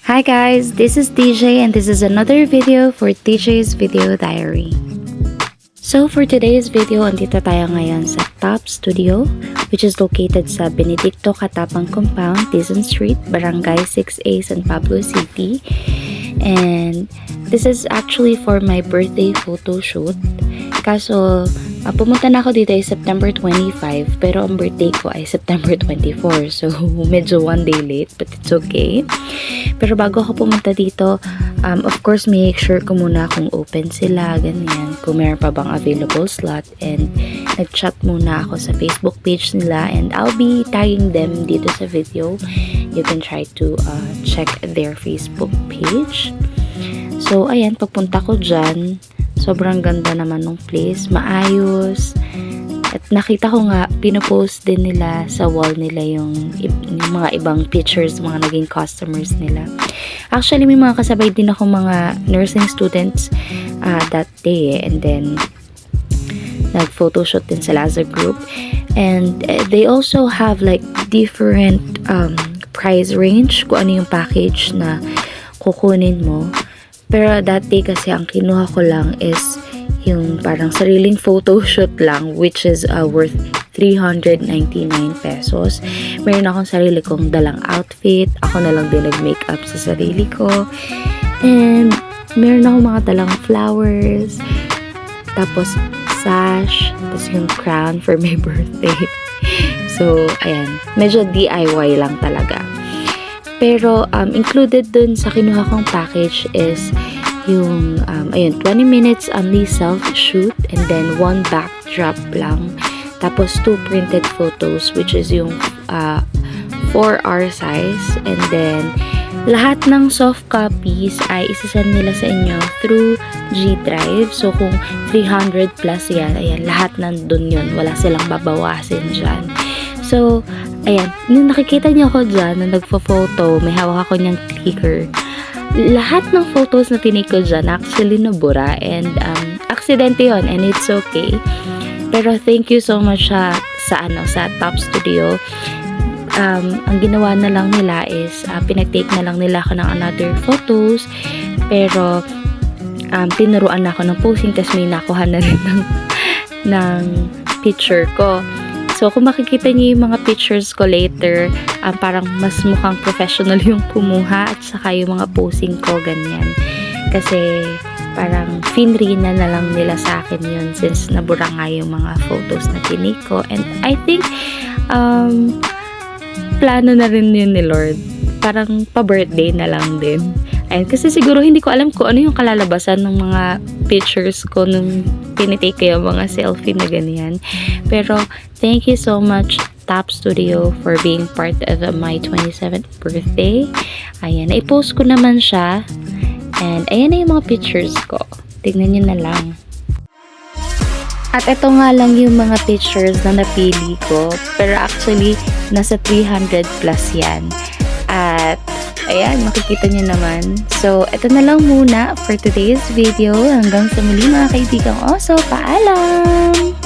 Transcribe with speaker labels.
Speaker 1: Hi guys, this is DJ and this is another video for DJ's Video Diary. So for today's video, andito tayo ngayon sa Top Studio, which is located sa Benedicto Catapang Compound, Dizon Street, Barangay 6A, San Pablo City. And this is actually for my birthday photo shoot. Kaso, pumunta na ako dito ay September 25, pero ang birthday ko ay September 24. So, medyo one day late, but it's okay. Pero bago ako pumunta dito, of course, make sure ko muna kung open sila, ganyan. Kung meron pa bang available slot. And nag-chat muna ako sa Facebook page nila. And I'll be tagging them dito sa video. You can try to check their Facebook page. So, ayan, pagpunta ko dyan, sobrang ganda naman ng place, maayos. At nakita ko nga, pinopost din nila sa wall nila yung mga ibang pictures, mga naging customers nila. Actually, may mga kasabay din ako mga nursing students that day. And then, nag-photoshoot din sila as a group. And they also have like different price range kung ano yung package na kukunin mo. Pero that day kasi ang kinuha ko lang is yung parang sariling photoshoot lang, which is worth 399 pesos. Meron akong sarili kong dalang outfit. Ako na lang din nag-makeup sa sarili ko. And meron akong mga dalang flowers. Tapos sash. Tapos yung crown for my birthday. So, ayan. Medyo DIY lang talaga. Pero, included dun sa kinuha kong package is yung, 20 minutes only self-shoot and then 1 backdrop lang. Tapos, 2 printed photos which is yung 4R size. And then, lahat ng soft copies ay isasend nila sa inyo through G Drive. So, kung 300 plus yan, ayan, lahat nandun yun. Wala silang babawasin dyan. So, ayan, nung nakikita niyo ako dyan, na nagpo-photo, may hawak ako niyang clicker. Lahat ng photos na tinake ko dyan, actually nabura. And, aksidente yun, and it's okay. Pero, thank you so much sa Top Studio. Ang ginawa na lang nila is, pinag-take na lang nila ako ng another photos. Pero, tinuruan na ako ng posing, tapos may nakuha na rin ng picture ko. So, kung makikita niyo yung mga pictures ko later, parang mas mukhang professional yung kumuha at saka yung mga posing ko, ganyan. Kasi, parang finri na lang nila sa akin yun since nabura nga yung mga photos na tinik ko. And I think, plano na rin yun ni Lord. Parang pa-birthday na lang din. Ayun, kasi siguro hindi ko alam kung ano yung kalalabasan ng mga pictures ko nung tinitake ko yung mga selfie na ganyan. Pero, thank you so much Top Studio for being part of my 27th birthday. Ayan, na-post ko naman siya. And ayan na yung mga pictures ko. Tignan nyo na lang. At ito nga lang yung mga pictures na napili ko. Pero actually, nasa 300 plus yan. At ayan, makikita nyo naman. So, ito na lang muna for today's video. Hanggang sa muli mga kaibigang oso. Paalam!